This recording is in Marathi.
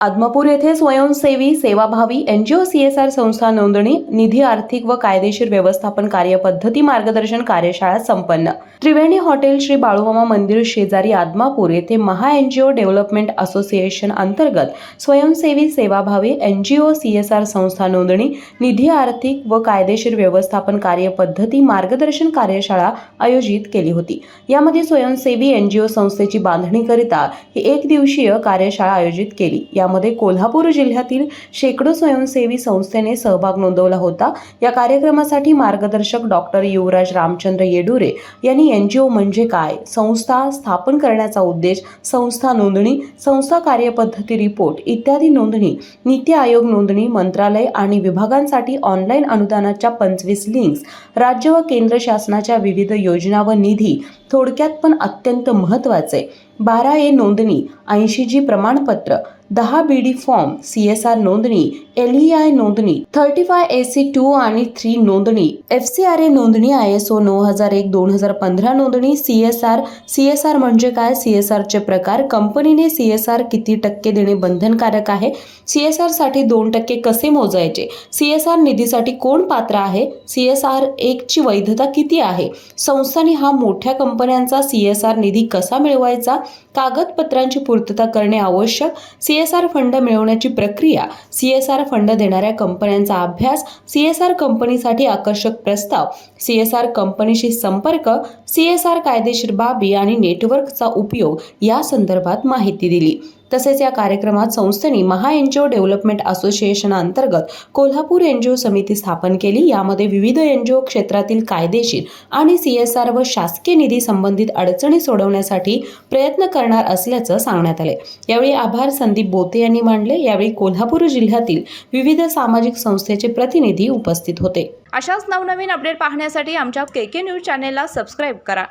आदमापूर येथे स्वयंसेवी सेवाभावी एनजीओ सीएसआर संस्था नोंदणी निधी आर्थिक व कायदेशीर व्यवस्थापन कार्यपद्धती मार्गदर्शन कार्यशाळा संपन्न। त्रिवेणी हॉटेल श्री बाळूमामा मंदिर शेजारी आदमापूर येथे महा एनजीओ डेव्हलपमेंट असोसिएशन अंतर्गत स्वयंसेवी सेवाभावी एनजीओ सीएसआर संस्था नोंदणी निधी आर्थिक व कायदेशीर व्यवस्थापन कार्यपद्धती मार्गदर्शन कार्यशाळा आयोजित केली होती। यामध्ये स्वयंसेवी एनजीओ संस्थेची बांधणीकरिता ही एक दिवसीय कार्यशाळा आयोजित केली। यामध्ये कोल्हापूर जिल्ह्यातील शेकडो स्वयंसेवी संस्थेने सहभाग नोंदवला होता। या कार्यक्रमासाठी मार्गदर्शक डॉक्टर युवराज रामचंद्र येडुरे यांनी एनजीओ म्हणजे काय, संस्था स्थापन करण्याचा उद्देश, संस्था नोंदणी, संस्था कार्यपद्धती रिपोर्ट इत्यादी नोंदणी, नीती आयोग नोंदणी, मंत्रालय आणि विभागांसाठी ऑनलाईन अनुदानाच्या 25 लिंक्स, राज्य व केंद्र शासनाच्या विविध योजना व निधी, थोडक्यात पण अत्यंत महत्त्वाचे 12A नोंदणी, 80G प्रमाणपत्र, 10 BD फॉर्म, सीएसआर नोंदणी, LEI नोंदणी, 35AC2 आणि 3 नोंदणी, FCRA नोंदणी, ISO 9001-2015 नोंदणी, सीएसआर म्हणजे काय, सीएसआर चे प्रकार, कंपनीने सीएसआर किती टक्के देणे बंधनकारक आहे, सीएसआर साठी 2% कसे मोजायचे, सीएसआर निधीसाठी कोण पात्र आहे, सीएसआर 1 ची वैधता किती आहे, संस्थांनी हा मोठ्या कंपन्यांचा सीएसआर निधी कसा मिळवायचा, कागदपत्रांची पूर्तता करणे आवश्यक, सीएसआर फंड मिळवण्याची प्रक्रिया, सीएसआर फंड देणाऱ्या कंपन्यांचा अभ्यास, सीएसआर कंपनीसाठी आकर्षक प्रस्ताव, सीएसआर कंपनीशी संपर्क, सीएसआर कायदेशीर बाबी आणि नेटवर्कचा उपयोग या संदर्भात माहिती दिली। तसेच या कार्यक्रमात संस्थेने महा एनजीओ डेव्हलपमेंट असोसिएशन अंतर्गत कोल्हापूर एनजीओ समिती स्थापन केली। यामध्ये विविध एनजीओ क्षेत्रातील कायदेशीर आणि सीएसआर व शासकीय निधी संबंधित अडचणी सोडवण्यासाठी प्रयत्न करणार असल्याचं सांगण्यात आले। यावेळी आभार संदीप बोते यांनी मांडले। यावेळी कोल्हापूर जिल्ह्यातील विविध सामाजिक संस्थेचे प्रतिनिधी उपस्थित होते। अशाच नवनवीन अपडेट पाहण्यासाठी आमच्या केके न्यूज चॅनेलला सबस्क्राईब करा।